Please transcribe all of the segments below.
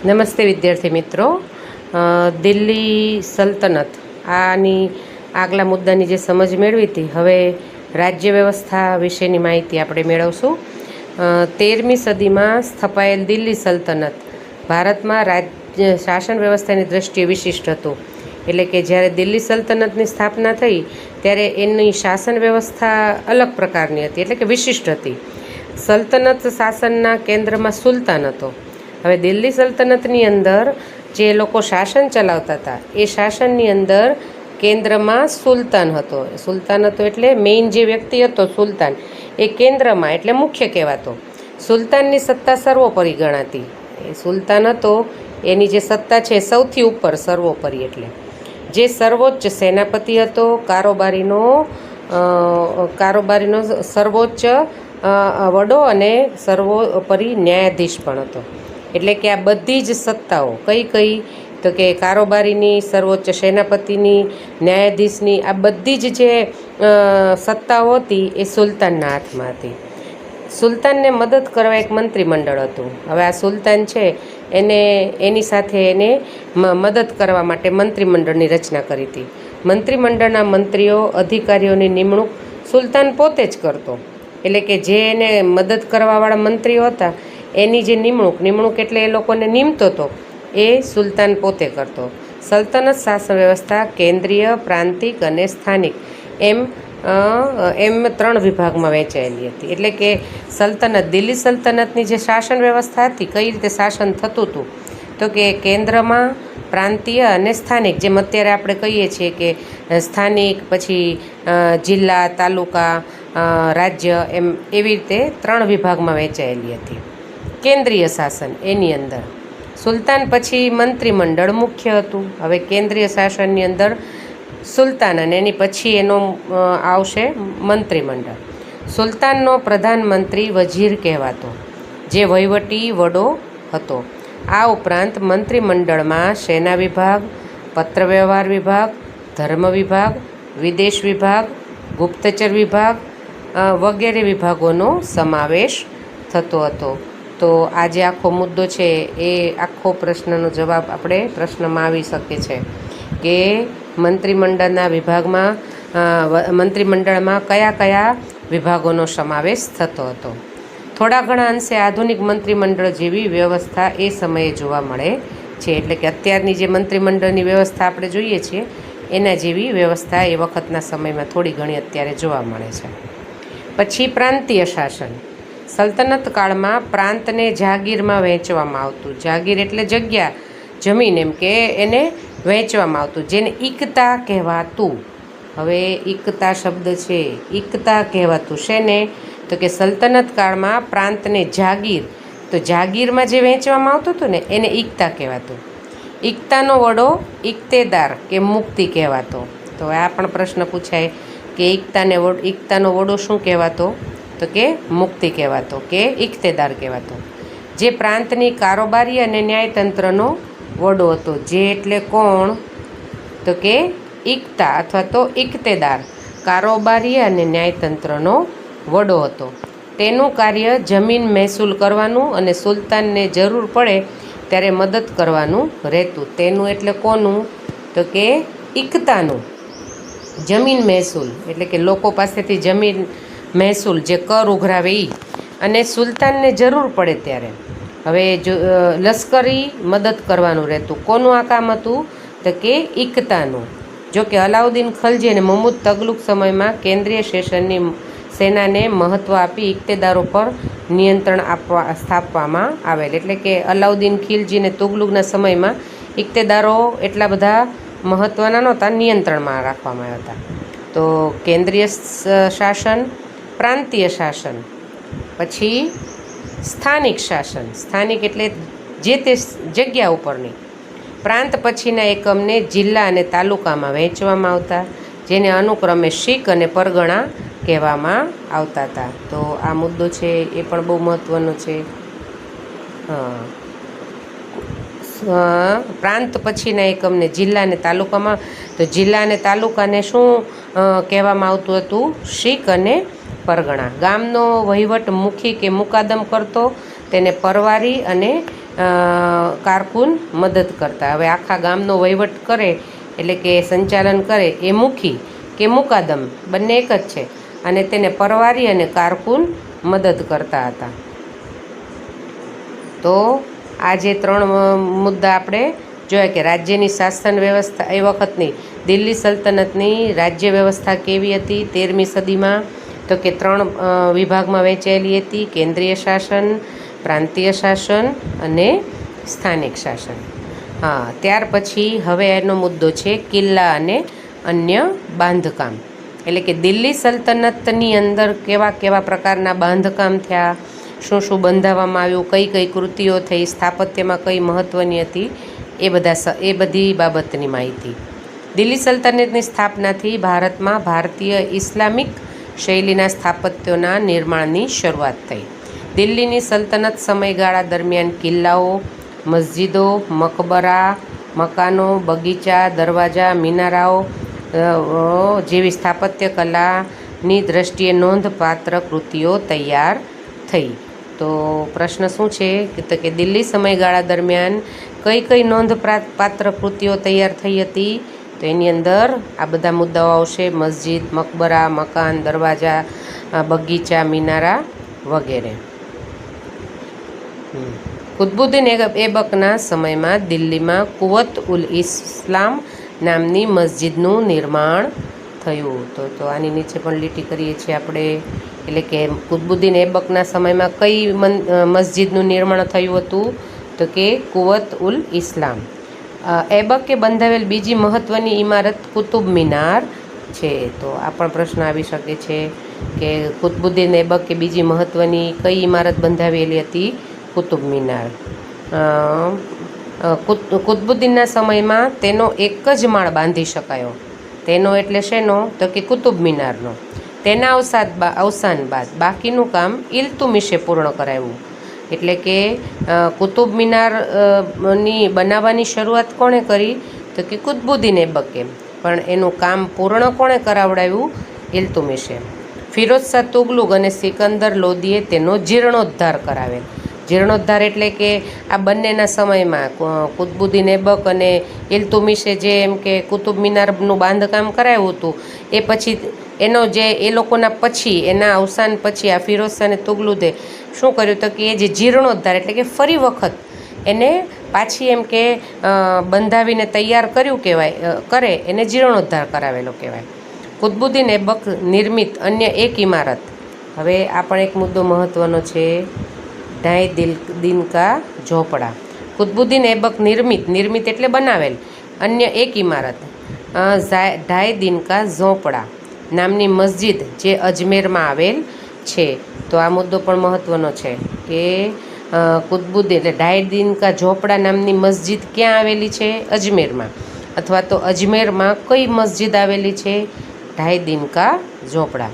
નમસ્તે વિદ્યાર્થી મિત્રો. દિલ્હી સલ્તનત આની આગલા મુદ્દાની જે સમજ મેળવી હતી, હવે રાજ્ય વ્યવસ્થા વિશેની માહિતી આપણે મેળવશું. 13મી સદીમાં સ્થપાયેલ દિલ્હી સલ્તનત ભારતમાં રાજ્ય શાસન વ્યવસ્થાની દૃષ્ટિએ વિશિષ્ટ હતું. એટલે કે જ્યારે દિલ્હી સલ્તનતની સ્થાપના થઈ ત્યારે એની શાસન વ્યવસ્થા અલગ પ્રકારની હતી, એટલે કે વિશિષ્ટ હતી. સલ્તનત શાસનના કેન્દ્રમાં સુલતાન હતો. હવે દિલ્હી સલ્તનતની અંદર જે લોકો શાસન ચલાવતા હતા એ શાસનની અંદર કેન્દ્રમાં સુલતાન હતો. સુલતાન હતો એટલે મેઇન જે વ્યક્તિ હતો સુલતાન, એ કેન્દ્રમાં એટલે મુખ્ય કહેવાતો. સુલતાનની સત્તા સર્વોપરી ગણાતી. એ સુલતાન હતો એની જે સત્તા છે સૌથી ઉપર સર્વોપરી, એટલે જે સર્વોચ્ચ સેનાપતિ હતો, કારોબારીનો સર્વોચ્ચ વડો અને સર્વોપરી ન્યાયાધીશ પણ હતો. એટલે કે આ બધી જ સત્તાઓ કઈ તો કે કારોબારીની, સર્વોચ્ચ સેનાપતિની, ન્યાયાધીશની, આ બધી જ જે સત્તાઓ હતી એ સુલતાનના હાથમાં હતી. સુલતાનને મદદ કરવા એક મંત્રીમંડળ હતું. હવે આ સુલતાન છે એની સાથે એને મદદ કરવા માટે મંત્રીમંડળની રચના કરી હતી. મંત્રીમંડળના મંત્રીઓ, અધિકારીઓની નિમણૂક સુલતાન પોતે જ કરતો. એટલે કે જે એને મદદ કરવાવાળા મંત્રીઓ હતા એની જે નિમણૂક એટલે એ લોકોને નિમતો હતો એ સુલતાન પોતે કરતો. સલ્તનત શાસન વ્યવસ્થા કેન્દ્રીય, પ્રાંતિક અને સ્થાનિક એમ 3 વિભાગમાં વહેંચાયેલી હતી. એટલે કે સલ્તનત, દિલ્હી સલ્તનતની જે શાસન વ્યવસ્થા હતી, કઈ રીતે શાસન થતું હતું તો કે કેન્દ્રમાં, પ્રાંતીય અને સ્થાનિક, જેમ અત્યારે આપણે કહીએ છીએ કે સ્થાનિક, પછી જિલ્લા, તાલુકા, રાજ્ય, એમ એવી રીતે 3 વિભાગમાં વહેંચાયેલી હતી. કેન્દ્રીય શાસન એની અંદર સુલતાન પછી મંત્રીમંડળ મુખ્ય હતું. હવે કેન્દ્રીય શાસનની અંદર સુલતાન અને એની પછી એનો આવશે મંત્રીમંડળ. સુલતાનનો પ્રધાનમંત્રી વજીર કહેવાતો, જે વહીવટી વડો હતો. આ ઉપરાંત મંત્રીમંડળમાં સેના વિભાગ, પત્રવ્યવહાર વિભાગ, ધર્મ વિભાગ, વિદેશ વિભાગ, ગુપ્તચર વિભાગ વગેરે વિભાગોનો સમાવેશ થતો હતો. તો આ જે આખો મુદ્દો છે એ આખો પ્રશ્નનો જવાબ આપણે પ્રશ્નમાં આવી શકે છે કે મંત્રીમંડળમાં કયા વિભાગોનો સમાવેશ થતો હતો. થોડા ઘણા અંશે આધુનિક મંત્રીમંડળ જેવી વ્યવસ્થા એ સમયે જોવા મળે છે. એટલે કે અત્યારની જે મંત્રીમંડળની વ્યવસ્થા આપણે જોઈએ છીએ એના જેવી વ્યવસ્થા એ વખતના સમયમાં થોડી ઘણી અત્યારે જોવા મળે છે. પછી પ્રાંતીય શાસન. સલ્તનત કાળમાં પ્રાંતને જાગીરમાં વહેંચવામાં આવતું. જાગીર એટલે જગ્યા, જમીન, એમ કે એને વહેંચવામાં આવતું, જેને ઇકતા કહેવાતું. હવે ઇકતા શબ્દ છે, ઇકતા કહેવાતું શેને તો કે સલ્તનત કાળમાં પ્રાંતને જાગીર, તો જાગીરમાં જે વહેંચવામાં આવતું હતું ને એને ઇકતા કહેવાતું. ઇકતાનો વડો ઇકતેદાર કે મુક્તિ કહેવાતો. તો આ પણ પ્રશ્ન પૂછાય કે ઇકતાનો વડો શું કહેવાતો તો કે મુક્તિ કહેવાતો કે ઇકતેદાર કહેવાતો. જે પ્રાંતની કારોબારી અને ન્યાયતંત્રનો વડો હતો. જે એટલે કોણ તો કે ઇકતા અથવા તો ઇકતેદાર, કારોબારી અને ન્યાયતંત્રનો વડો હતો. તેનું કાર્ય જમીન મહેસૂલ કરવાનું અને સુલતાનને જરૂર પડે ત્યારે મદદ કરવાનું રહેતું. તેનું એટલે કોનું તો કે ઇકતાનું. જમીન મહેસૂલ એટલે કે લોકો પાસેથી જમીન મહેસૂલ જે કર ઉઘરાવે એ, અને સુલતાનને જરૂર પડે ત્યારે હવે લશ્કરી મદદ કરવાનું રહેતું. કોનું આ કામ હતું તો કે ઇકતાનું. જો કે અલાઉદ્દીન ખલજી અને મહમૂદ તગલુક સમયમાં કેન્દ્રીય સેનાને મહત્ત્વ આપી ઇકતેદારો પર નિયંત્રણ સ્થાપવામાં આવેલ. એટલે કે અલાઉદ્દીન ખિલજી અને તુગલુકના સમયમાં ઇકતેદારો એટલા બધા મહત્ત્વના નહોતા, નિયંત્રણમાં રાખવામાં આવ્યા હતા. તો કેન્દ્રીય શાસન, પ્રાંતીય શાસન, પછી સ્થાનિક શાસન. સ્થાનિક એટલે જે તે જગ્યા ઉપરની. પ્રાંત પછીના એકમને જિલ્લા અને તાલુકામાં વહેંચવામાં આવતા, જેને અનુક્રમે શીખ અને પરગણા કહેવામાં આવતા હતા. તો આ મુદ્દો છે એ પણ બહુ મહત્ત્વનો છે. પ્રાંત પછીના એકમને જિલ્લા અને તાલુકામાં, તો જિલ્લા અને તાલુકાને શું કહેવામાં આવતું હતું? શીખ અને પરગણા. ગામનો વહીવટ મુખી કે મુકાદમ કરતો, તેને પરવારી અને કારકુન મદદ કરતા. હવે આખા ગામનો વહીવટ કરે એટલે કે સંચાલન કરે એ મુખી કે મુકાદમ બંને એક જ છે, અને તેને પરવારી અને કારકુન મદદ કરતા હતા. તો આ જે 3 મુદ્દા આપણે જોયા કે રાજ્યની શાસન વ્યવસ્થા એ વખતની દિલ્હી સલ્તનતની રાજ્ય વ્યવસ્થા કેવી હતી 13મી સદીમાં, તો કે 3 વિભાગમાં વહેંચાયેલી હતી: કેન્દ્રીય શાસન, પ્રાંતીય શાસન અને સ્થાનિક શાસન. હા, ત્યાર પછી હવે એનો મુદ્દો છે કિલ્લા અને અન્ય બાંધકામ. એટલે કે દિલ્હી સલ્તનતની અંદર કેવા કેવા પ્રકારના બાંધકામ થયા, શું શું બંધાવવામાં આવ્યું, કઈ કઈ કૃતિઓ થઈ, સ્થાપત્યમાં કઈ મહત્ત્વની હતી, એ બધી બાબતની માહિતી. દિલ્હી સલ્તનતની સ્થાપનાથી ભારતમાં ભારતીય ઇસ્લામિક શૈલીના સ્થાપત્યોના નિર્માણની શરૂઆત થઈ. દિલ્હીની સલ્તનત સમયગાળા દરમિયાન કિલ્લાઓ, મસ્જિદો, મકબરા, મકાનો, બગીચા, દરવાજા, મિનારાઓ જેવી સ્થાપત્ય કલાની દ્રષ્ટિએ નોંધપાત્ર કૃતિઓ તૈયાર થઈ. તો પ્રશ્ન શું છે કે દિલ્હી સમયગાળા દરમિયાન કઈ કઈ નોંધપાત્ર કૃતિઓ તૈયાર થઈ હતી? તો એની અંદર આ બધા મુદ્દાઓ આવશે: મસ્જિદ, મકબરા, મકાન, દરવાજા, બગીચા, મિનારા વગેરે. કુતુબુદ્દીન એબકના સમયમાં દિલ્હીમાં કુવત ઉલ ઇસ્લામ નામની મસ્જિદનું નિર્માણ થયું. તો આની નીચે પણ લીટી કરીએ છીએ આપણે. એટલે કે કુતુબુદ્દીન એબકના સમયમાં કઈ મસ્જિદનું નિર્માણ થયું હતું? તો કે કુવત ઉલ ઇસ્લામ. એબકે બંધાવેલ બીજી મહત્ત્વની ઇમારત કુતુબ મિનાર છે. તો આ પણ પ્રશ્ન આવી શકે છે કે કુતુબુદ્દીન એબકે બીજી મહત્ત્વની કઈ ઇમારત બંધાવેલી હતી? કુતુબ મિનાર. કુતુબુદ્દીનના સમયમાં તેનો એક જ માળ બાંધી શકાયો. તેનો એટલે શેનો? તો કે કુતુબ મિનારનો. તેના અવસાન બાદ બાકીનું કામ ઇલ્તુમિશે પૂર્ણ કરાવ્યું. એટલે કે કુતુબ મિનારની બનાવવાની શરૂઆત કોણે કરી? તો કે કુતુબુદ્દીન એબકે. પણ એનું કામ પૂર્ણ કોણે કરાવડાવ્યું? ઇલ્તુમિશે. ફિરોઝ શાહ તુગલુક અને સિકંદર લોદીએ તેનો જીર્ણોદ્ધાર કરાવેલ. જીર્ણોદ્ધાર એટલે કે આ બંનેના સમયમાં કુતુબુદ્દીન એબક અને ઇલ્તુમિશે જે એમ કે કુતુબ મિનારનું બાંધકામ કરાવ્યું હતું, એ પછી એનો જે એ લોકોના પછી એના અવસાન પછી આ ફિરોઝ શાહ અને તુગલુકે શું કર્યું? તો કે એ જે જીર્ણોદ્ધાર એટલે કે ફરી વખત એને પાછી એમ કે બંધાવીને તૈયાર કર્યું કરે એને જીર્ણોદ્ધાર કરાવેલો કહેવાય. કુતુબુદ્દીન એબક નિર્મિત અન્ય એક ઇમારત. હવે આ પણ એક મુદ્દો મહત્ત્વનો છે: ઢાઈ દિનકા ઝોપડા. કુતુબુદ્દીન એબક નિર્મિત એટલે બનાવેલ અન્ય એક ઇમારત ઢાઈ દિનકા ઝોપડા નામની મસ્જિદ જે અજમેરમાં આવેલ છે. તો આ મુદ્દો પણ મહત્ત્વનો છે કે કુતુબુદ્દીન એટલે ઢાઈ દિનકા ઝોપડા નામની મસ્જિદ ક્યાં આવેલી છે? અજમેરમાં. અથવા તો અજમેરમાં કઈ મસ્જિદ આવેલી છે? ઢાઈ દિનકા ઝોપડા.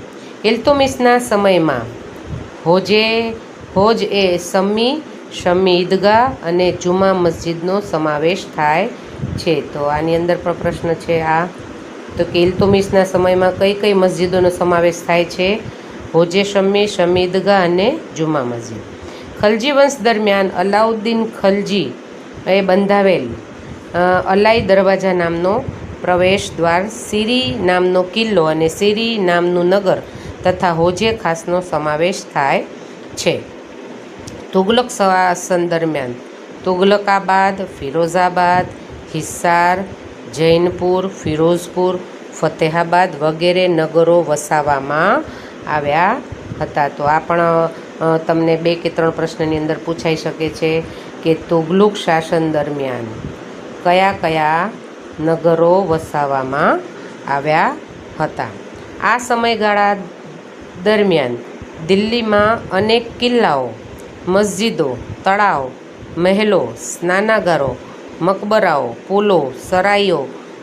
ઇલ્તુમિશના સમયમાં હોજ એ શમી ઈદગાહ અને જુમા મસ્જિદનો સમાવેશ થાય છે. તો આની અંદર પણ પ્રશ્ન છે આ. તો કે ઇલ્તુમિશના સમયમાં કઈ કઈ મસ્જિદોનો સમાવેશ થાય છે? હોજે શમી ઈદગાહ અને જુમા મસ્જિદ. ખલજી વંશ દરમિયાન અલાઉદ્દીન ખલજી એ બંધાવેલ અલાઈ દરવાજા નામનો પ્રવેશ દ્વાર, સિરી નામનો કિલ્લો અને સિરી નામનું નગર તથા હોજે ખાસનો સમાવેશ થાય છે. તુગલક શાસન દરમિયાન તુગલકાબાદ, ફિરોઝાબાદ, હિસાર, જૈનપુર, ફિરોઝપુર, ફતેહાબાદ વગેરે નગરો વસાવવામાં આવ્યા હતા. તો આ પણ તમને 2 કે 3 પ્રશ્નની અંદર પૂછાઈ શકે છે કે તુગલુક શાસન દરમિયાન કયા કયા નગરો વસાવવામાં આવ્યા હતા. આ સમયગાળા દરમિયાન દિલ્હીમાં અનેક કિલ્લાઓ, મસ્જિદો, તળાવ, મહેલો, સ્નાનાગારો, મકબરાઓ, પુલો, સરાઈઓ,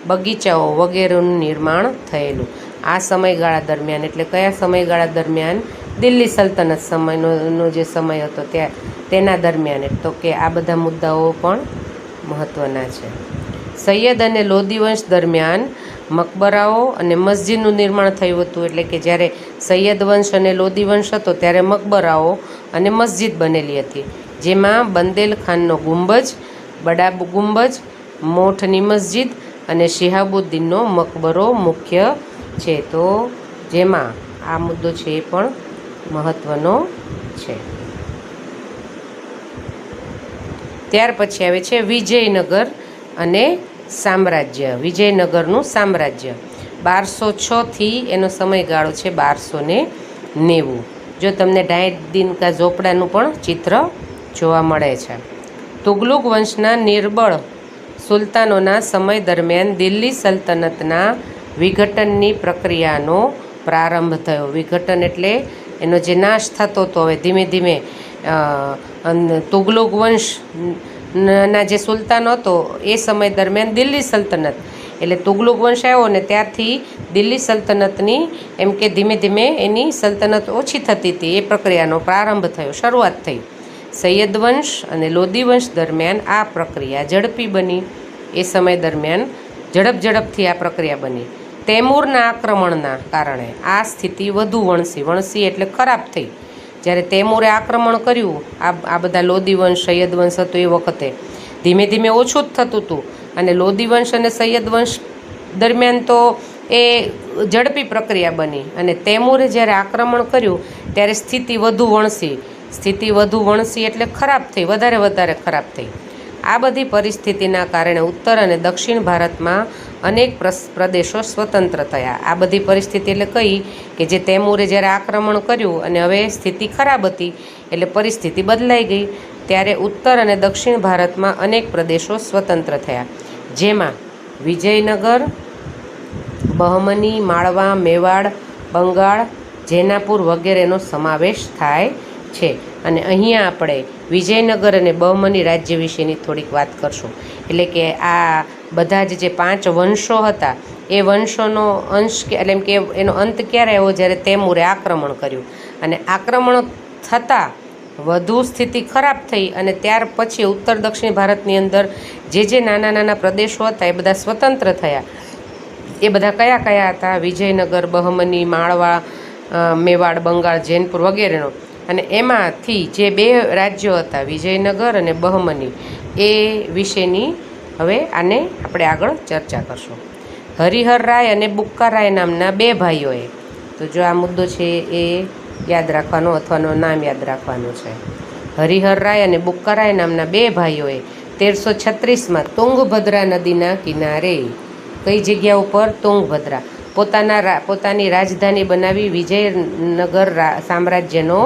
બગીચાઓ વગેરેનું નિર્માણ થયેલું. આ સમયગાળા દરમિયાન એટલે કયા સમયગાળા દરમિયાન? દિલ્હી સલ્તનત સમયનો જે સમય હતો તેના દરમિયાન. તો કે આ બધા મુદ્દાઓ પણ મહત્ત્વના છે. સૈયદ અને લોદી વંશ દરમિયાન મકબરાઓ અને મસ્જિદનું નિર્માણ થયું હતું. એટલે કે જ્યારે સૈયદ વંશ અને લોદી વંશ હતો ત્યારે મકબરાઓ અને મસ્જિદ બનેલી હતી. જેમાં બંદેલખાનનો ગુંબજ, બડા ગુંબજ, મોઠની મસ્જિદ અને શિહાબુદ્દીનનો મકબરો મુખ્ય છે. તો જેમાં આ મુદ્દો છે એ પણ મહત્ત્વનો છે. ત્યાર પછી આવે છે વિજયનગર અને સામ્રાજ્ય. વિજયનગરનું સામ્રાજ્ય 1206થી એનો સમયગાળો છે 1290. જો તમને ઢાઈ દિન કા ઝોપડાનું પણ ચિત્ર જોવા મળે છે. તુગલુક વંશના નિર્બળ સુલતાનોના સમય દરમિયાન દિલ્હી સલ્તનતના વિઘટનની પ્રક્રિયાનો પ્રારંભ થયો. વિઘટન એટલે એનો જે નાશ થતો હતો. હવે ધીમે ધીમે તુગલુક વંશના જે સુલતાન હતો એ સમય દરમિયાન દિલ્હી સલ્તનત એટલે તુગલુક વંશ આવ્યો ને ત્યારથી દિલ્હી સલ્તનતની એમ કે ધીમે ધીમે એની સલ્તનત ઓછી થતી હતી. એ પ્રક્રિયાનો પ્રારંભ થયો, શરૂઆત થઈ. સૈયદ વંશ અને લોદી વંશ દરમિયાન આ પ્રક્રિયા ઝડપી બની. એ સમય દરમિયાન ઝડપથી આ પ્રક્રિયા બની. તૈમૂરના આક્રમણના કારણે આ સ્થિતિ વધુ વણસી એટલે ખરાબ થઈ. જ્યારે તૈમૂરે આક્રમણ કર્યું, આ બધા લોદી વંશ, સૈયદ વંશ હતો એ વખતે ધીમે ધીમે ઓછું જ થતું હતું. અને લોદી વંશ અને સૈયદ વંશ દરમિયાન તો એ ઝડપી પ્રક્રિયા બની. અને તૈમૂરે જ્યારે આક્રમણ કર્યું ત્યારે સ્થિતિ વધુ વણસી એટલે ખરાબ થઈ, વધારે ખરાબ થઈ. આ બધી પરિસ્થિતિના કારણે ઉત્તર અને દક્ષિણ ભારતમાં અનેક પ્રદેશો સ્વતંત્ર થયા. આ બધી પરિસ્થિતિ એટલે કઈ કે જે તૈમૂરે જ્યારે આક્રમણ કર્યું અને હવે સ્થિતિ ખરાબ હતી એટલે પરિસ્થિતિ બદલાઈ ગઈ. ત્યારે ઉત્તર અને દક્ષિણ ભારતમાં અનેક પ્રદેશો સ્વતંત્ર થયા, જેમાં વિજયનગર, બહમની, માળવા, મેવાડ, બંગાળ, જૈનાપુર વગેરેનો સમાવેશ થાય છે. અને અહીંયા આપણે વિજયનગર અને બહમની રાજ્ય વિશેની થોડીક વાત કરશું. એટલે કે આ બધા જ જે 5 વંશો હતા એ વંશોનો અંશ એટલે એમ કે એનો અંત ક્યારે આવ્યો? જ્યારે તૈમૂરે આક્રમણ કર્યું. અને આક્રમણ થતાં વધુ સ્થિતિ ખરાબ થઈ અને ત્યાર પછી ઉત્તર દક્ષિણ ભારતની અંદર જે નાના પ્રદેશો હતા એ બધા સ્વતંત્ર થયા. એ બધા કયા હતા? વિજયનગર, બહમની, માળવા, મેવાડ, બંગાળ, જૈનપુર વગેરેનો. અને એમાંથી જે 2 રાજ્યો હતા વિજયનગર અને બહમની, એ વિશેની હવે આને આપણે આગળ ચર્ચા કરશું. હરિહર રાય અને બુક્કા રાય નામના 2 ભાઈઓએ, તો જો આ મુદ્દો છે એ યાદ રાખવાનો અથવા નામ યાદ રાખવાનું છે. હરિહર રાય અને બુક્કા રાય નામના 2 ભાઈઓએ 1336માં તુંગભદ્રા નદીના કિનારે, કઈ જગ્યા ઉપર? તુંગભદ્રા, પોતાની રાજધાની બનાવી વિજયનગર સામ્રાજ્યનો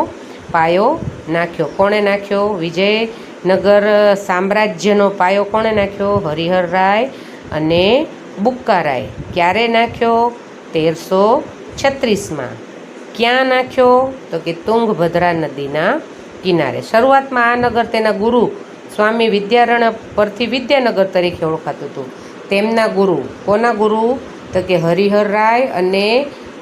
પાયો નાખ્યો. કોણે નાખ્યો? વિજયનગર સામ્રાજ્યનો પાયો કોણે નાખ્યો? હરિહર રાય અને બુક્કા રાય. ક્યારે નાખ્યો? 1336માં. ક્યાં નાખ્યો? તો કે તુંગભદ્રા નદીના કિનારે. શરૂઆતમાં આ નગર તેના ગુરુ સ્વામી વિદ્યારણ્ય પરથી વિદ્યાનગર તરીકે ઓળખાતું હતું. તેમના ગુરુ, કોના ગુરુ? તો કે હરિહર રાય અને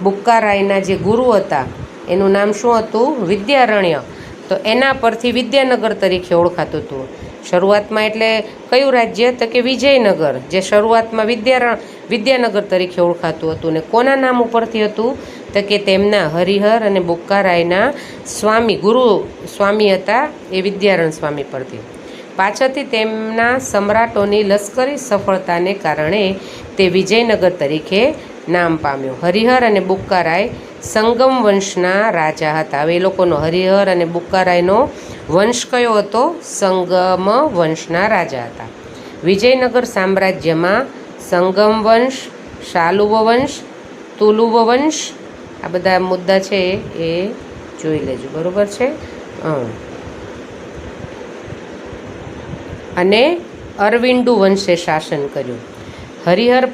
બુક્કા રાયના જે ગુરુ હતા એનું નામ શું હતું? વિદ્યારણ્ય. તો એના પરથી વિદ્યાનગર તરીકે ઓળખાતું હતું. શરૂઆતમાં એટલે કયું રાજ્ય? તો કે વિજયનગર, જે શરૂઆતમાં વિદ્યાનગર તરીકે ઓળખાતું હતું. ને કોના નામ ઉપરથી હતું? તો કે તેમના હરિહર અને બુક્કા રાયના ગુરુ સ્વામી હતા એ વિદ્યારણ સ્વામી પરથી. પાછળથી તેમના સમ્રાટોની લશ્કરી સફળતાને કારણે તે વિજયનગર તરીકે નામ પામ્યું. હરિહર અને બુક્કા રાય સંગમ વંશના રાજા હતા. હવે એ લોકોનો હરિહર અને બુક્કા રાયનો વંશ કયો હતો? સંગમ વંશના રાજા હતા. વિજયનગર સામ્રાજ્યમાં સંગમ વંશ, શાલુવ વંશ, તુલુવ વંશ, આ બધા મુદ્દા છે એ જોઈ લેજો, બરાબર છે. અને અરવિંદુ વંશે શાસન કર્યું. હરિહર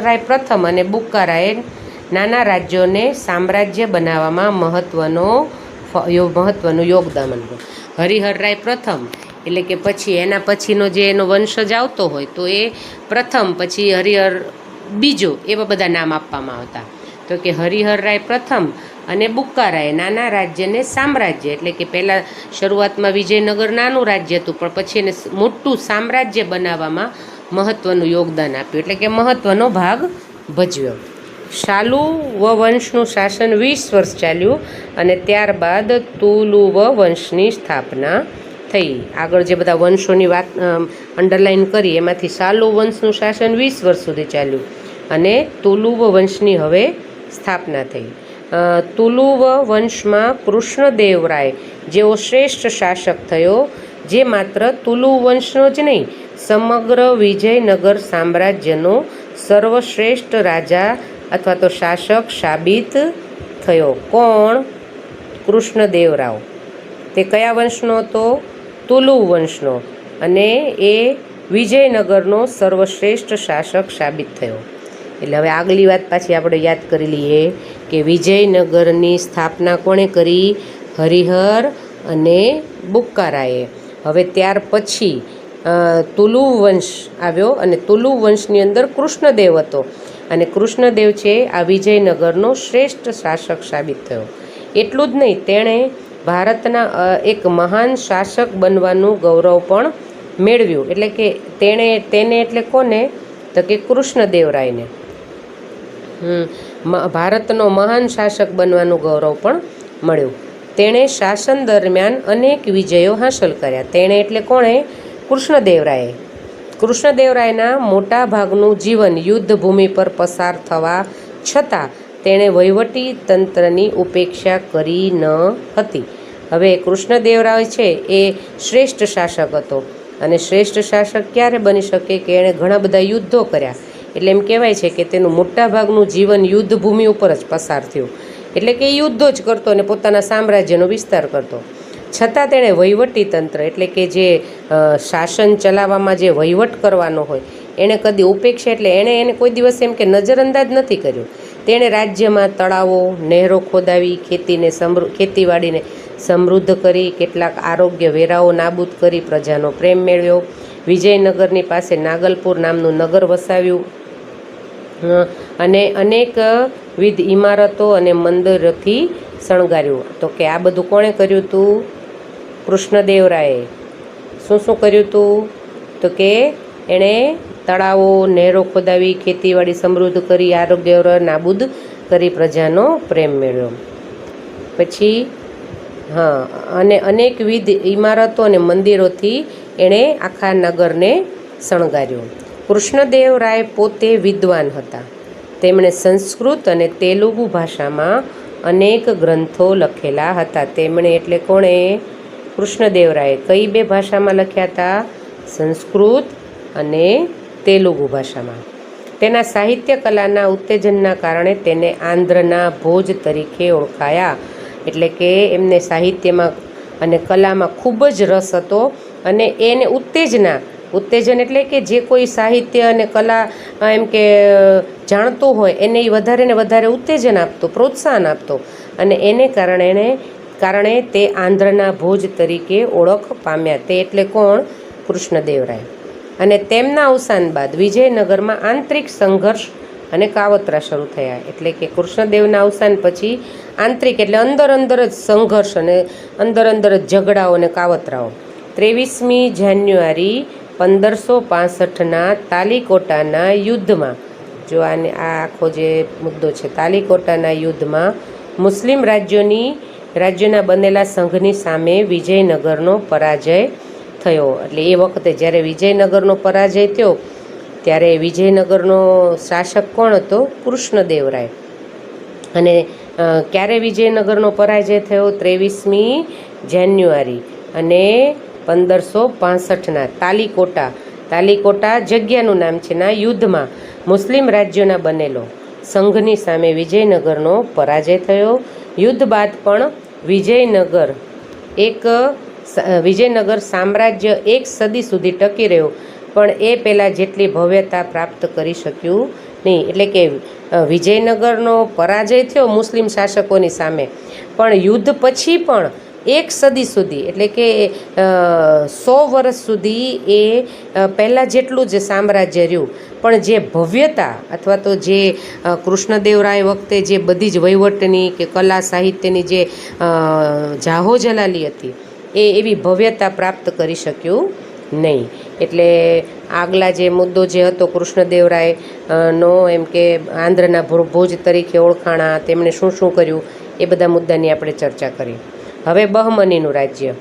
રાય પ્રથમ અને બુક્કા રાયે નાના રાજ્યોને સામ્રાજ્ય બનાવવામાં મહત્વનું યોગદાન આપ્યું. હરિહર રાય પ્રથમ એટલે કે પછી એના પછીનો જે એનો વંશજ આવતો હોય તો એ પ્રથમ, પછી હરિહર બીજો, એવા બધા નામ આપવામાં આવતા. તો કે હરિહર રાય પ્રથમ અને બુક્કા રાય નાના રાજ્યને સામ્રાજ્ય એટલે કે પહેલાં શરૂઆતમાં વિજયનગર નાનું રાજ્ય હતું પણ પછી એને મોટું સામ્રાજ્ય બનાવવામાં મહત્ત્વનું યોગદાન આપ્યું, એટલે કે મહત્ત્વનો ભાગ ભજવ્યો. શાલુવ વંશનું શાસન 20 વર્ષ ચાલ્યું અને ત્યારબાદ તુલુવ વંશની સ્થાપના થઈ. આગળ જે બધા વંશોની વાત અંડરલાઇન કરી એમાંથી સાલુ વંશનું શાસન 20 વર્ષ સુધી ચાલ્યું અને તુલુવ વંશની હવે સ્થાપના થઈ. તુલુવ વંશમાં કૃષ્ણદેવરાય જેવો શ્રેષ્ઠ શાસક થયો, જે માત્ર તુલુવ વંશનો જ નહીં, સમગ્ર વિજયનગર સામ્રાજ્યનો સર્વશ્રેષ્ઠ રાજા અથવા તો શાસક સાબિત થયો. કોણ? કૃષ્ણદેવરાવ. તે કયા વંશનો હતો? તુલુવ વંશનો. અને એ વિજયનગરનો સર્વશ્રેષ્ઠ શાસક સાબિત થયો. એટલે હવે આગલી વાત પાછી આપણે યાદ કરી લઈએ કે વિજયનગરની સ્થાપના કોણે કરી? હરિહર અને બુક્કારાએ. હવે ત્યાર પછી તુલુવ વંશ આવ્યો અને તુલુવ વંશની અંદર કૃષ્ણદેવ હતો અને કૃષ્ણદેવ છે આ વિજયનગરનો શ્રેષ્ઠ શાસક સાબિત થયો. એટલું જ નહીં, તેણે ભારતના એક મહાન શાસક બનવાનું ગૌરવ પણ મેળવ્યું. એટલે કે તેને એટલે કોને? તો કે કૃષ્ણદેવરાયને ભારતનો મહાન શાસક બનવાનું ગૌરવ પણ મળ્યું. તેણે શાસન દરમિયાન અનેક વિજયો હાંસલ કર્યા. તેણે એટલે કોણે? કૃષ્ણદેવરાયે. કૃષ્ણદેવરાયના મોટા ભાગનું જીવન યુદ્ધભૂમિ પર પસાર થવા છતાં તેણે વહીવટી તંત્રની ઉપેક્ષા કરી ન હતી. હવે કૃષ્ણદેવરાય છે એ શ્રેષ્ઠ શાસક હતો અને શ્રેષ્ઠ શાસક ક્યારે બની શકે કે એણે ઘણા બધા યુદ્ધો કર્યા. એટલે એમ કહેવાય છે કે તેનું મોટા ભાગનું જીવન યુદ્ધભૂમિ ઉપર જ પસાર થયું. એટલે કે યુદ્ધો જ કરતો અને પોતાના સામ્રાજ્યનો વિસ્તાર કરતો. છતાં તેણે વહીવટી તંત્ર એટલે કે જે શાસન ચલાવવામાં જે વહીવટ કરવાનો હોય એણે કદી ઉપેક્ષા એટલે એને કોઈ દિવસ એમ કે નજરઅંદાજ નથી કર્યું. તેણે રાજ્યમાં તળાવો, નહેરો ખોદાવી, ખેતીવાડીને સમૃદ્ધ કરી, કેટલાક આરોગ્ય વેરાઓ નાબૂદ કરી, પ્રજાનો પ્રેમ મેળવ્યો. વિજયનગરની પાસે નાગલપુર નામનું નગર વસાવ્યું અને અનેક વિધ ઇમારતો અને મંદિરોથી શણગાર્યું. તો કે આ બધું કોણે કર્યું હતું? કૃષ્ણદેવરાયે. શું શું કર્યું હતું? તો કે એણે તળાવો, નહેરો ખોદાવી, ખેતીવાડી સમૃદ્ધ કરી, આરોગ્ય નાબૂદ કરી, પ્રજાનો પ્રેમ મેળવ્યો. પછી અને અનેકવિધ ઇમારતો અને મંદિરોથી એણે આખા નગરને શણગાર્યું. કૃષ્ણદેવરાય પોતે વિદ્વાન હતા. તેમણે સંસ્કૃત અને તેલુગુ ભાષામાં અનેક ગ્રંથો લખેલા હતા. તેમણે એટલે કોણે? કૃષ્ણદેવરાયે. કઈ બે ભાષામાં લખ્યા હતા? સંસ્કૃત અને તેલુગુ ભાષામાં. તેના સાહિત્ય કલાના ઉત્તેજનના કારણે તેને આંધ્રના ભોજ તરીકે ઓળખાયા. એટલે કે એમને સાહિત્યમાં અને કલામાં ખૂબ જ રસ હતો અને એને ઉત્તેજન એટલે કે જે કોઈ સાહિત્ય અને કલા એમ કે જાણતો હોય એને વધારે ને વધારે ઉત્તેજન આપતો, પ્રોત્સાહન આપતો અને એને કારણે તે આંધ્રના ભોજ તરીકે ઓળખ પામ્યા. તે એટલે કોણ? કૃષ્ણદેવરાય. અને તેમના અવસાન બાદ વિજયનગરમાં આંતરિક સંઘર્ષ અને કાવતરા શરૂ થયા. એટલે કે કૃષ્ણદેવના અવસાન પછી આંતરિક એટલે અંદર જ સંઘર્ષ અને અંદર જ ઝઘડાઓ અને કાવતરાઓ. 23મી જાન્યુઆરી 1565ના તાલીકોટાના યુદ્ધમાં, જો આ આખો જે મુદ્દો છે, તાલીકોટાના યુદ્ધમાં મુસ્લિમ રાજ્યોના બનેલા સંઘની સામે વિજયનગરનો પરાજય થયો. એટલે એ વખતે જ્યારે વિજયનગરનો પરાજય થયો ત્યારે વિજયનગરનો શાસક કોણ હતો? કૃષ્ણદેવરાય. અને ક્યારે વિજયનગરનો પરાજય થયો? 23મી જાન્યુઆરી અને 1565ના તાલીકોટા જગ્યાનું નામ છે. ના યુદ્ધમાં મુસ્લિમ રાજ્યોના બનેલો સંઘની સામે વિજયનગરનો પરાજય થયો. યુદ્ધ બાદ પણ વિજયનગર સામ્રાજ્ય એક સદી સુધી ટકી રહ્યું, પણ એ પહેલાં જેટલી ભવ્યતા પ્રાપ્ત કરી શક્યું નહીં. એટલે કે વિજયનગરનો પરાજય થયો મુસ્લિમ શાસકોની સામે, પણ યુદ્ધ પછી પણ એક સદી સુધી એટલે કે 100 વર્ષ સુધી એ પહેલાં જેટલું જ સામ્રાજ્ય રહ્યું, પણ જે ભવ્યતા અથવા તો જે કૃષ્ણદેવરાય વખતે જે બધી જ વહીવટની કે કલા સાહિત્યની જે જાહો જલાલી હતી એ એવી ભવ્યતા પ્રાપ્ત કરી શક્યું નહીં. એટલે આગલા જે મુદ્દો જે હતો કૃષ્ણદેવરાય નો એમ કે આંધ્રના ભોજ તરીકે ઓળખાણા, તેમણે શું શું કર્યું એ બધા મુદ્દાની આપણે ચર્ચા કરી. હવે બહમનીનું રાજ્ય.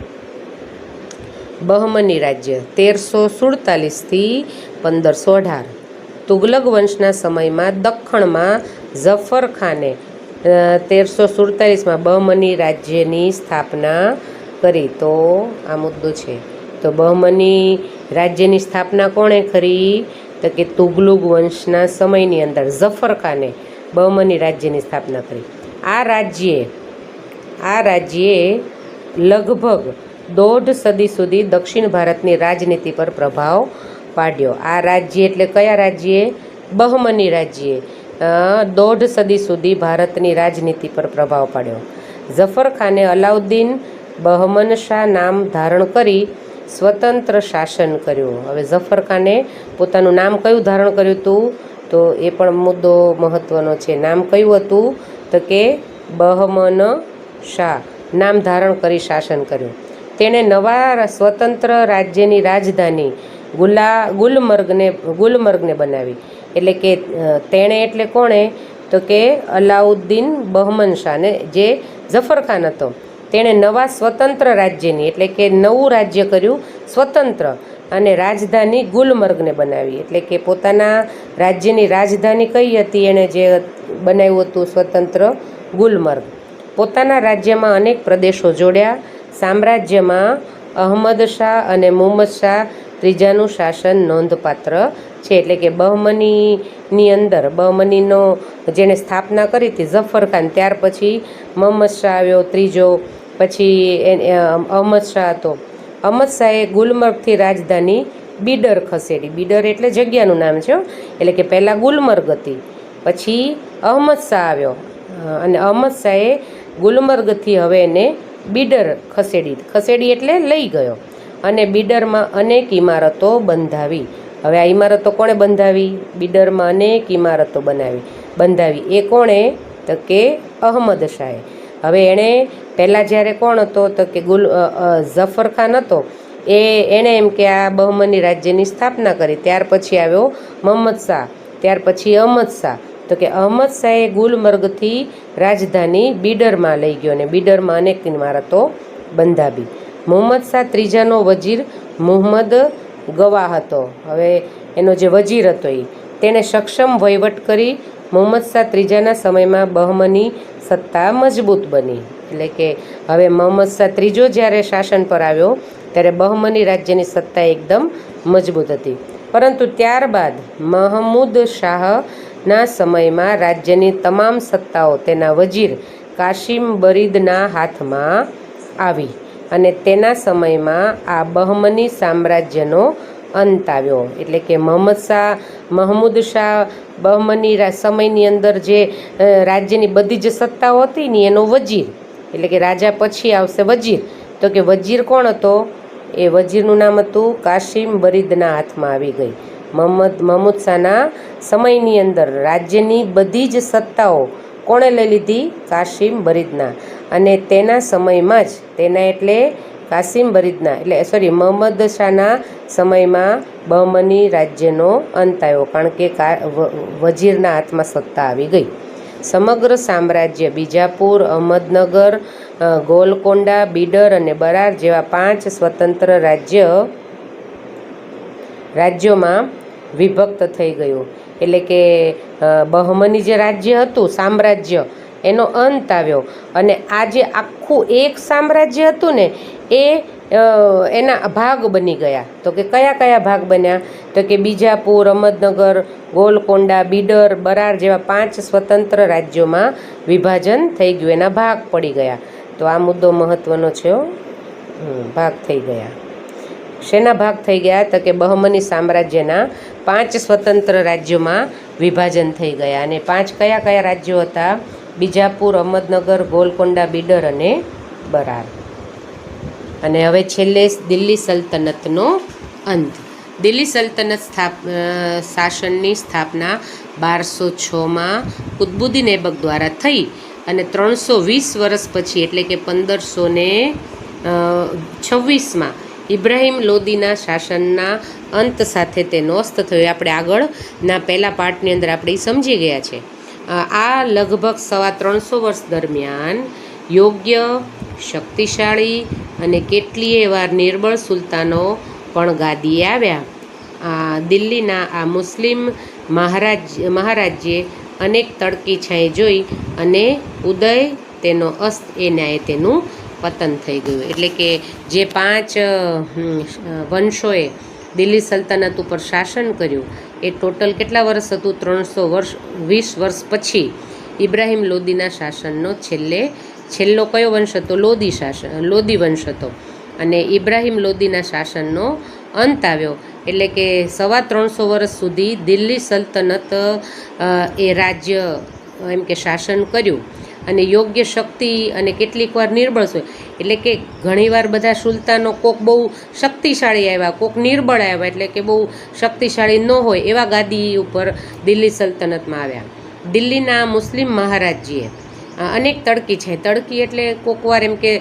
બહમની રાજ્ય 1347થી 1518. તુગલક વંશના સમયમાં દખ્ખણમાં ઝફર ખાને 1347માં બહમની રાજ્યની સ્થાપના કરી. તો આ મુદ્દો છે. તો બહમની રાજ્યની સ્થાપના કોણે કરી? તો કે તુગલુક વંશના સમયની અંદર ઝફર ખાને બહમની રાજ્યની સ્થાપના કરી. આ રાજ્યે લગભગ 1.5 સદી સુધી દક્ષિણ ભારતની રાજનીતિ પર પ્રભાવ પાડ્યો. આ રાજ્ય એટલે કયા રાજ્યે? બહમની રાજ્યે 1.5 સદી સુધી ભારતની રાજનીતિ પર પ્રભાવ પાડ્યો. ઝફર ખાને અલાઉદ્દીન બહમન શાહ નામ ધારણ કરી સ્વતંત્ર શાસન કર્યું. હવે ઝફર ખાને પોતાનું નામ કયું ધારણ કર્યું હતું? તો એ પણ મુદ્દો મહત્વનો છે. નામ કયું હતું? તો કે બહમન શાહ નામ ધારણ કરી શાસન કર્યું. તેણે નવા સ્વતંત્ર રાજ્યની રાજધાની ગુલમર્ગને બનાવી. એટલે કે તેણે એટલે કોણે? તો કે અલાઉદ્દીન બહમન શાહને, જે ઝફર ખાન હતો, તેણે નવા સ્વતંત્ર રાજ્યની એટલે કે નવું રાજ્ય કર્યું સ્વતંત્ર, અને રાજધાની ગુલમર્ગને બનાવી. એટલે કે પોતાના રાજ્યની રાજધાની કઈ હતી એણે જે બનાવ્યું હતું સ્વતંત્ર? ગુલમર્ગ. પોતાના રાજ્યમાં અનેક પ્રદેશો જોડ્યા. સામ્રાજ્યમાં અહમદ શાહ અને મુહમ્મદ શાહ ત્રીજાનું શાસન નોંધપાત્ર છે. એટલે કે બહમનીની અંદર બહમનીનો જેણે સ્થાપના કરી હતી ઝફર ખાન, ત્યાર પછી મુહમ્મદ શાહ આવ્યો ત્રીજો, પછી અહમદ શાહ હતો. અહમદ શાહે ગુલમર્ગથી રાજધાની બીડર ખસેડી. બીડર એટલે જગ્યાનું નામ છે. એટલે કે પહેલાં ગુલમર્ગ હતી, પછી અહમદ શાહ આવ્યો અને અહમદ શાહે ગુલમર્ગથી હવે એને બીડર ખસેડી એટલે લઈ ગયો, અને બીડરમાં અનેક ઇમારતો બંધાવી. હવે આ ઇમારતો કોણે બંધાવી? બીડરમાં અનેક ઇમારતો બંધાવી. એ કોણે? તો કે અહમદ શાહે. હવે એણે પહેલાં જ્યારે કોણ હતો? તો કે ઝફર ખાન હતો, એણે એમ કે આ બહમની રાજ્યની સ્થાપના કરી. ત્યાર પછી આવ્યો મુહમ્મદ શાહ, ત્યાર પછી અહમદ શાહ. તો કે અહમદ શાહે ગુલમર્ગથી રાજધાની બીડરમાં લઈ ગયો અને બીડરમાં અનેક ઇમારતો બંધાવી. મુહમ્મદ શાહ ત્રીજાનો વજીર મુહમ્મદ ગવા હતો. હવે એનો જે વજીર હતો તેણે સક્ષમ વહીવટ કરી. મુહમ્મદ શાહ ત્રીજાના સમયમાં બહમની સત્તા મજબૂત બની. એટલે કે હવે મુહમ્મદ શાહ ત્રીજો જ્યારે શાસન પર આવ્યો ત્યારે બહમની રાજ્યની સત્તા એકદમ મજબૂત હતી. પરંતુ ત્યારબાદ મહમૂદ શાહના સમયમાં રાજ્યની તમામ સત્તાઓ તેના વજીર કાશિમ બરીદના હાથમાં આવી અને તેના સમયમાં આ બહમની સામ્રાજ્યનો અંત આવ્યો. એટલે કે મહમૂદ શાહ બહમની સમયની અંદર જે રાજ્યની બધી જ સત્તાઓ હતી ને એનો વજીર, એટલે કે રાજા પછી આવશે વજીર. તો કે વજીર કોણ હતો? એ વજીરનું નામ હતું કાશિમ બરીદના હાથમાં આવી ગઈ. મહમૂદ શાહના સમયની અંદર રાજ્યની બધી જ સત્તાઓ કોણે લઈ લીધી? કાશિમ બરીદના. અને તેના સમયમાં જ એટલે કાશિમ બરીદના એટલે મહમ્મદ શાહના સમયમાં બહમની રાજ્યનો અંત આવ્યો, કારણ કે વજીરના હાથમાં સત્તા આવી ગઈ. સમગ્ર સામ્રાજ્ય બીજાપુર, અહમદનગર, ગોલકોંડા, બીડર અને બરાર જેવા 5 સ્વતંત્ર રાજ્યોમાં વિભક્ત થઈ ગયું. એટલે કે બહમની જે રાજ્ય હતું, સામ્રાજ્ય, એનો અંત આવ્યો અને આ જે આખું એક સામ્રાજ્ય હતું ને એના ભાગ બની ગયા. તો કે કયા ભાગ બન્યા? તો કે બીજાપુર, અહમદનગર, ગોલકોંડા, બીડર, બરાર જેવા 5 સ્વતંત્ર રાજ્યોમાં વિભાજન થઈ ગયું, એના ભાગ પડી ગયા. તો આ મુદ્દો મહત્વનો છે. ભાગ થઈ ગયા. શેના ભાગ થઈ ગયા? તો કે બહમની સામ્રાજ્યના 5 સ્વતંત્ર રાજ્યોમાં વિભાજન થઈ ગયા. અને 5 કયા રાજ્યો હતા? બીજાપુર, અહમદનગર, ગોલકોંડા, બીડર અને બરાર. અને હવે છેલ્લે દિલ્હી સલ્તનતનો અંત. દિલ્હી સલ્તનત શાસનની સ્થાપના 1206માં કુતુબુદ્દીન એબક દ્વારા થઈ અને 320 વર્ષ પછી એટલે કે 1526માં ઇબ્રાહિમ લોદીના શાસનના અંત સાથે તે નોસ્ત થયો. આપણે આગળના પહેલા પાર્ટની અંદર આપણે સમજી ગયા છે. આ લગભગ 325 વર્ષ દરમિયાન યોગ્ય, શક્તિશાળી અને કેટલીય વાર નિર્બળ સુલતાનો પણ ગાદીએ આવ્યા. દિલ્હીના આ મુસ્લિમ મહારાજ્યે અનેક તડકી છાંય જોઈ અને ઉદય તેનો અસ્ત એ ન્યાય તેનું પતન થઈ ગયું. એટલે કે જે 5 વંશોએ દિલ્હી સલ્તનત ઉપર શાસન કર્યું એ ટોટલ કેટલા વર્ષ હતું? 320 વર્ષ પછી ઇબ્રાહિમ લોદીના શાસનનો છેલ્લો કયો વંશ હતો? લોદી વંશ હતો. અને ઇબ્રાહિમ લોદીના શાસનનો અંત આવ્યો. એટલે કે 350 વર્ષ સુધી દિલ્હી સલ્તનત એ રાજ્ય એમ કે શાસન કર્યું. અને યોગ્ય શક્તિ અને કેટલીક વાર નિર્બળ છે. એટલે કે ઘણીવાર બધા સુલતાનો કોક બહુ શક્તિશાળી આવ્યા, કોક નિર્બળ આવ્યા, એટલે કે બહુ શક્તિશાળી ન હોય એવા ગાદી ઉપર દિલ્હી સલ્તનતમાં આવ્યા. દિલ્હીના મુસ્લિમ મહારાજ્યે અનેક તડકી છે. તડકી એટલે કોકવાર એમ કે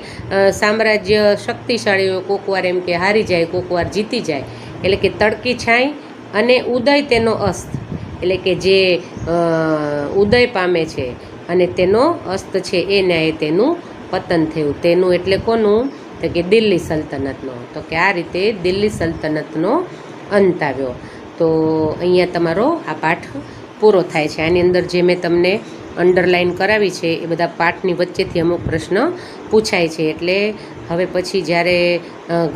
સામ્રાજ્ય શક્તિશાળી હોય, કોકવાર એમ કે હારી જાય, કોકવાર જીતી જાય. એટલે કે તડકી છાંય અને ઉદય તેનો અસ્ત, એટલે કે જે ઉદય પામે છે અને તેનો અસ્ત છે એ ન્યાય તેનું પતન થયું. તેનું એટલે કોનું? તો કે દિલ્હી સલ્તનતનો. તો કે આ રીતે દિલ્હી સલ્તનતનો અંત આવ્યો. તો અહીંયા તમારો આ પાઠ પૂરો થાય છે. આની અંદર જે મેં તમને અંડરલાઈન કરાવી છે એ બધા પાઠની વચ્ચેથી અમુક પ્રશ્ન પૂછાય છે. એટલે હવે પછી જ્યારે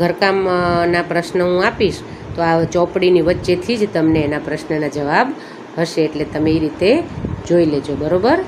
ઘરકામના પ્રશ્ન હું આપીશ તો આ ચોપડીની વચ્ચેથી જ તમને એના પ્રશ્નના જવાબ હશે. એટલે તમે એ રીતે જોઈ લેજો. બરાબર?